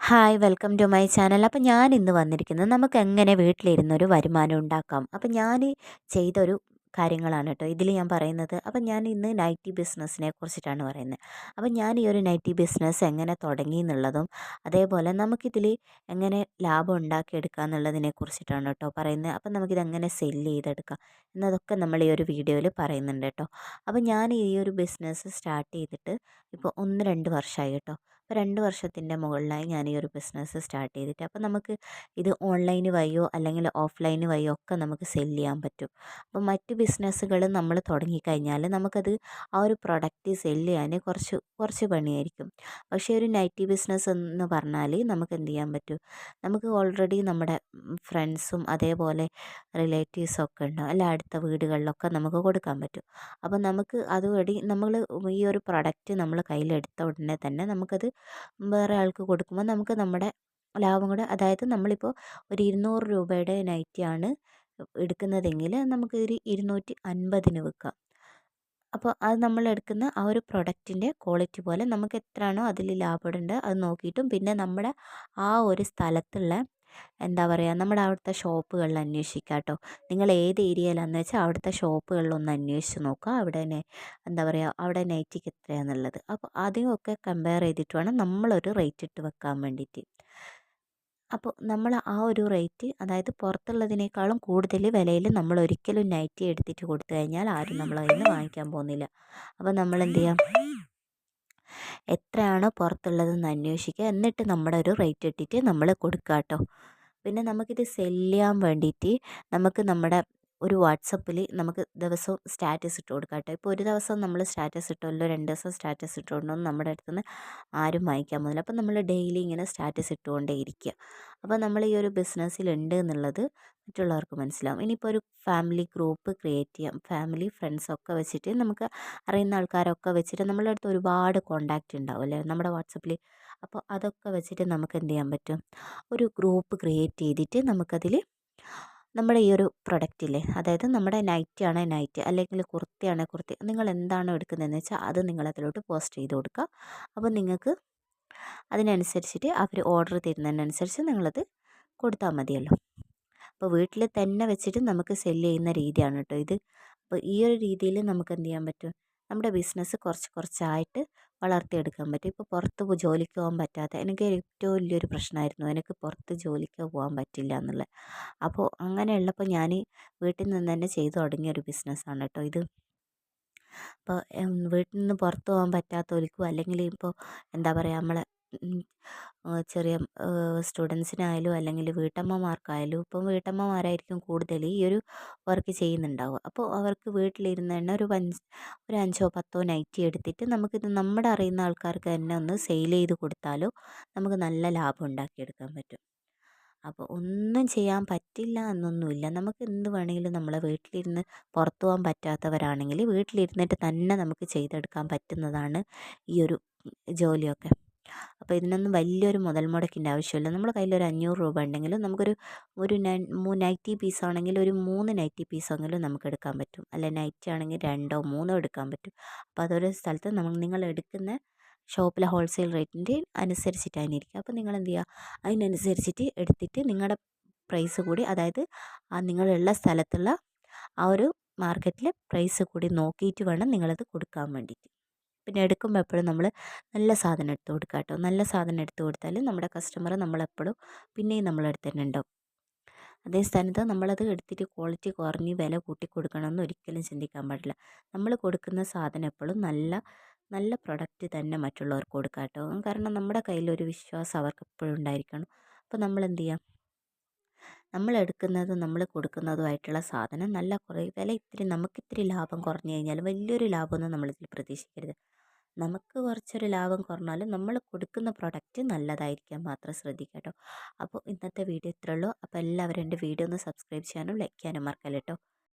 Hi welcome to my channel. അപ്പോൾ ഞാൻ ഇന്ന് വന്നിരിക്കുന്നത് നമുക്ക് എങ്ങനെ വീട്ടിലിരുന്നൊരു വരുമാനം ഉണ്ടാക്കാം. അപ്പോൾ ഞാൻ ചെയ്തൊരു കാര്യങ്ങളാണ് കേട്ടോ ഇതിൽ ഞാൻ പറയുന്നത്. അപ്പോൾ ഞാൻ ഇന്ന് നൈറ്റി ബിസിനസ്സിനെ കുറിച്ചിട്ടാണ് പറയുന്നത്. അപ്പോൾ ഞാൻ ഈ ഒരു നൈറ്റി ബിസിനസ് എങ്ങനെ തുടങ്ങി എന്നുള്ളതും അതേപോലെ നമുക്കിതിൽ എങ്ങനെ ലാഭം ഉണ്ടാക്കിയെടുക്കുക എന്നുള്ളതിനെ കുറിച്ചിട്ടാണ് കേട്ടോ പറയുന്നത്. അപ്പോൾ നമുക്കിത് എങ്ങനെ സെല്ല് ചെയ്തെടുക്കാം എന്നതൊക്കെ നമ്മൾ ഈ ഒരു വീഡിയോയിൽ പറയുന്നുണ്ട് കേട്ടോ. അപ്പോൾ ഞാൻ ഈ ഒരു ബിസിനസ് സ്റ്റാർട്ട് ചെയ്തിട്ട് ഇപ്പോൾ 1-2 വർഷമായി കേട്ടോ. അപ്പോൾ 2 വർഷത്തിൻ്റെ മുകളിലായി ഞാൻ ഈ ഒരു ബിസിനസ് സ്റ്റാർട്ട് ചെയ്തിട്ട്. അപ്പോൾ നമുക്ക് ഇത് ഓൺലൈൻ വഴിയോ അല്ലെങ്കിൽ ഓഫ്ലൈൻ വഴിയോ ഒക്കെ നമുക്ക് സെല്ല് ചെയ്യാൻ പറ്റും. അപ്പോൾ മറ്റ് ബിസിനസ്സുകൾ നമ്മൾ തുടങ്ങിക്കഴിഞ്ഞാൽ നമുക്കത് ആ ഒരു പ്രൊഡക്റ്റ് സെല്ല് ചെയ്യാൻ കുറച്ച് പണിയായിരിക്കും. പക്ഷേ ഒരു നൈറ്റി ബിസിനസ് എന്ന് പറഞ്ഞാൽ നമുക്ക് എന്ത് ചെയ്യാൻ പറ്റും, നമുക്ക് ഓൾറെഡി നമ്മുടെ ഫ്രണ്ട്സും അതേപോലെ റിലേറ്റീവ്സും ഒക്കെ ഉണ്ടാവും, അല്ല അടുത്ത വീടുകളിലൊക്കെ നമുക്ക് കൊടുക്കാൻ പറ്റും. അപ്പോൾ നമുക്ക് അതുവഴി നമ്മൾ ഈ ഒരു പ്രൊഡക്റ്റ് നമ്മൾ കയ്യിലെടുത്ത ഉടനെ തന്നെ നമുക്കത് വേറെ ആൾക്ക് കൊടുക്കുമ്പോൾ നമുക്ക് നമ്മുടെ ലാഭം കൂടെ, അതായത് നമ്മളിപ്പോൾ ഒരു 200 രൂപയുടെ നൈറ്റിയാണ് എടുക്കുന്നതെങ്കിൽ നമുക്കൊരു 250-ന് വിൽക്കാം. അപ്പോൾ അത് നമ്മൾ എടുക്കുന്ന ആ ഒരു പ്രൊഡക്റ്റിൻ്റെ ക്വാളിറ്റി പോലെ നമുക്ക് എത്രയാണോ അതിൽ ലാഭം ഇടേണ്ടത് അത് നോക്കിയിട്ടും, പിന്നെ നമ്മുടെ ആ ഒരു സ്ഥലത്തുള്ള എന്താ പറയുക, നമ്മുടെ അവിടുത്തെ ഷോപ്പുകളിൽ അന്വേഷിക്കുക കേട്ടോ. നിങ്ങൾ ഏത് ഏരിയയിലാണെന്ന് വെച്ചാൽ അവിടുത്തെ ഷോപ്പുകളിലൊന്ന് അന്വേഷിച്ച് നോക്കുക, അവിടെ എന്താ പറയുക, അവിടെ നൈറ്റിക്ക് എത്രയാണെന്നുള്ളത്. അപ്പോൾ അധികമൊക്കെ കമ്പയർ ചെയ്തിട്ട് വേണം നമ്മളൊരു റേറ്റ് ഇട്ട് വെക്കാൻ വേണ്ടിയിട്ട്. അപ്പോൾ നമ്മൾ ആ ഒരു റേറ്റ്, അതായത് പുറത്തുള്ളതിനേക്കാളും കൂടുതൽ വിലയിൽ നമ്മൾ ഒരിക്കലും നൈറ്റി എടുത്തിട്ട് കൊടുത്തു കഴിഞ്ഞാൽ ആരും നമ്മളെ കയ്യിൽ നിന്ന് വാങ്ങിക്കാൻ പോകുന്നില്ല. അപ്പോൾ നമ്മൾ എന്ത് ചെയ്യാം, എത്രയാണോ പുറത്തുള്ളതെന്ന് അന്വേഷിക്കുക, എന്നിട്ട് നമ്മുടെ ഒരു റേറ്റ് ഇട്ടിട്ട് നമ്മൾ കൊടുക്കുക കേട്ടോ. പിന്നെ നമുക്കിത് സെല്ല് ചെയ്യാൻ വേണ്ടിയിട്ട് നമുക്ക് നമ്മുടെ ഒരു വാട്സപ്പിൽ നമുക്ക് ദിവസവും സ്റ്റാറ്റസ് ഇട്ട് കൊടുക്കാം കേട്ടോ. ഇപ്പോൾ ഒരു ദിവസം നമ്മൾ സ്റ്റാറ്റസ് ഇട്ടല്ലോ, 2 ദിവസം സ്റ്റാറ്റസ് ഇട്ടുകൊണ്ടൊന്നും നമ്മുടെ അടുത്തുനിന്ന് ആരും വാങ്ങിക്കാൻ പോകുന്നില്ല. അപ്പോൾ നമ്മൾ ഡെയിലി ഇങ്ങനെ സ്റ്റാറ്റസ് ഇട്ടുകൊണ്ടേ ഇരിക്കുക. അപ്പോൾ നമ്മൾ ഈ ഒരു ബിസിനസ്സിലുണ്ട് എന്നുള്ളത് മറ്റുള്ളവർക്ക് മനസ്സിലാവും. ഇനിയിപ്പോൾ ഒരു ഫാമിലി ഗ്രൂപ്പ് ക്രിയേറ്റ് ചെയ്യാം, ഫാമിലി ഫ്രണ്ട്സൊക്കെ വെച്ചിട്ട്, നമുക്ക് അറിയുന്ന ആൾക്കാരൊക്കെ വെച്ചിട്ട്, നമ്മളുടെ അടുത്ത് ഒരുപാട് കോണ്ടാക്റ്റ് ഉണ്ടാവും അല്ലേ നമ്മുടെ വാട്സപ്പിൽ. അപ്പോൾ അതൊക്കെ വെച്ചിട്ട് നമുക്ക് എന്ത് ചെയ്യാൻ പറ്റും, ഒരു ഗ്രൂപ്പ് ക്രിയേറ്റ് ചെയ്തിട്ട് നമുക്കതിൽ നമ്മുടെ ഈ ഒരു പ്രൊഡക്റ്റില്ലേ, അതായത് നമ്മുടെ നൈറ്റി ആണെങ്കിൽ നൈറ്റ്, അല്ലെങ്കിൽ കുർത്തിയാണെങ്കിൽ കുർത്തി, നിങ്ങൾ എന്താണോ എടുക്കുന്നതെന്ന് വെച്ചാൽ അത് നിങ്ങളതിലോട്ട് പോസ്റ്റ് ചെയ്ത് കൊടുക്കുക. അപ്പോൾ നിങ്ങൾക്ക് അതിനനുസരിച്ചിട്ട് അവർ ഓർഡർ തരുന്നതിനനുസരിച്ച് നിങ്ങളത് കൊടുത്താൽ മതിയല്ലോ. അപ്പോൾ വീട്ടിൽ തന്നെ വെച്ചിട്ട് നമുക്ക് സെല്ല് ചെയ്യുന്ന രീതിയാണ് കേട്ടോ ഇത്. അപ്പോൾ ഈ ഒരു രീതിയിൽ നമുക്ക് എന്ത് ചെയ്യാൻ പറ്റും, നമ്മുടെ ബിസിനസ് കുറച്ച് കുറച്ചായിട്ട് വളർത്തിയെടുക്കാൻ പറ്റും. ഇപ്പോൾ പുറത്ത് ജോലിക്ക് പോകാൻ പറ്റാത്ത, എനിക്ക് ഏറ്റവും വലിയൊരു പ്രശ്നമായിരുന്നു, എനിക്ക് പുറത്ത് ജോലിക്ക് പോകാൻ പറ്റില്ല എന്നുള്ളത്. അപ്പോൾ അങ്ങനെയുള്ളപ്പോൾ ഞാൻ വീട്ടിൽ നിന്ന് തന്നെ ചെയ്തു തുടങ്ങിയ ഒരു ബിസിനസ്സാണ് കേട്ടോ ഇത്. അപ്പോൾ വീട്ടിൽ നിന്ന് പുറത്ത് പോകാൻ പറ്റാത്തവർക്കും, അല്ലെങ്കിൽ ഇപ്പോൾ എന്താ പറയുക, നമ്മളെ ചെറിയ സ്റ്റുഡൻസിനായാലും അല്ലെങ്കിൽ വീട്ടമ്മമാർക്കായാലും, ഇപ്പം വീട്ടമ്മമാരായിരിക്കും കൂടുതൽ ഈ ഒരു വർക്ക് ചെയ്യുന്നുണ്ടാവുക. അപ്പോൾ അവർക്ക് വീട്ടിലിരുന്ന് തന്നെ ഒരു 5-10 നൈറ്റി എടുത്തിട്ട് നമുക്കിത് നമ്മുടെ അറിയുന്ന ആൾക്കാർക്ക് തന്നെ ഒന്ന് സെയിൽ ചെയ്ത് കൊടുത്താലോ നമുക്ക് നല്ല ലാഭം ഉണ്ടാക്കിയെടുക്കാൻ പറ്റും. അപ്പോൾ ഒന്നും ചെയ്യാൻ പറ്റില്ല എന്നൊന്നുമില്ല, നമുക്ക് എന്ത് വേണമെങ്കിലും നമ്മളെ വീട്ടിലിരുന്ന്, പുറത്തു പോകാൻ പറ്റാത്തവരാണെങ്കിൽ വീട്ടിലിരുന്നിട്ട് തന്നെ നമുക്ക് ചെയ്തെടുക്കാൻ പറ്റുന്നതാണ് ഈ ഒരു ജോലിയൊക്കെ. അപ്പോൾ ഇതിനൊന്നും വലിയൊരു മുതൽ മുടക്കിൻ്റെ ആവശ്യമില്ല. നമ്മുടെ കയ്യിലൊരു 500 രൂപ ഉണ്ടെങ്കിലും നമുക്കൊരു ഒരു നൈറ്റി പീസാണെങ്കിൽ ഒരു 3 നൈറ്റി പീസെങ്കിലും നമുക്ക് എടുക്കാൻ പറ്റും, അല്ല നൈറ്റി ആണെങ്കിൽ 2-3 എടുക്കാൻ പറ്റും. അപ്പോൾ അതൊരു സ്ഥലത്ത് നിങ്ങൾ എടുക്കുന്ന ഷോപ്പിലെ ഹോൾസെയിൽ റേറ്റിൻ്റെ അനുസരിച്ചിട്ടായിരിക്കും. അപ്പോൾ നിങ്ങൾ എന്ത് ചെയ്യുക, അതിനനുസരിച്ചിട്ട് എടുത്തിട്ട് നിങ്ങളുടെ പ്രൈസ് കൂടി, അതായത് ആ നിങ്ങളുള്ള സ്ഥലത്തുള്ള ആ ഒരു മാർക്കറ്റിലെ പ്രൈസ് കൂടി നോക്കിയിട്ട് വേണം നിങ്ങളത് കൊടുക്കാൻ വേണ്ടിയിട്ട്. പിന്നെ എടുക്കുമ്പോൾ എപ്പോഴും നമ്മൾ നല്ല സാധനം എടുത്ത് കൊടുക്കുക കേട്ടോ. നല്ല സാധനം എടുത്ത് കൊടുത്താൽ നമ്മുടെ കസ്റ്റമർ നമ്മളെപ്പോഴും പിന്നെയും നമ്മളടുത്ത് തന്നെ ഉണ്ടാവും. അതേ സ്ഥാനത്ത് നമ്മളത് എടുത്തിട്ട് ക്വാളിറ്റി കുറഞ്ഞ് വില കൂട്ടി കൊടുക്കണമെന്ന് ഒരിക്കലും ചിന്തിക്കാൻ പാടില്ല. നമ്മൾ കൊടുക്കുന്ന സാധനം എപ്പോഴും നല്ല നല്ല പ്രൊഡക്റ്റ് തന്നെ മറ്റുള്ളവർക്ക് കൊടുക്കുക കേട്ടോ. കാരണം നമ്മുടെ കയ്യിലൊരു വിശ്വാസം അവർക്ക് എപ്പോഴും ഉണ്ടായിരിക്കണം. അപ്പോൾ നമ്മൾ എന്ത് ചെയ്യാം, നമ്മൾ എടുക്കുന്നതും നമ്മൾ കൊടുക്കുന്നതുമായിട്ടുള്ള സാധനം നല്ല കുറേ വില, നമുക്കിത്തിരി ലാഭം കുറഞ്ഞു കഴിഞ്ഞാൽ വലിയൊരു ലാഭമൊന്നും നമ്മളിതിൽ പ്രതീക്ഷിക്കരുത്. നമുക്ക് കുറച്ചൊരു ലാഭം കുറഞ്ഞാലും നമ്മൾ കൊടുക്കുന്ന പ്രൊഡക്റ്റ് നല്ലതായിരിക്കാൻ മാത്രം ശ്രദ്ധിക്കുക കേട്ടോ. അപ്പോൾ ഇന്നത്തെ വീഡിയോ ഇത്രയേ ഉള്ളൂ. അപ്പോൾ എല്ലാവരും എൻ്റെ വീഡിയോ ഒന്ന് സബ്സ്ക്രൈബ് ചെയ്യാനും ലൈക്ക് ചെയ്യാനും മറക്കല്ല കേട്ടോ.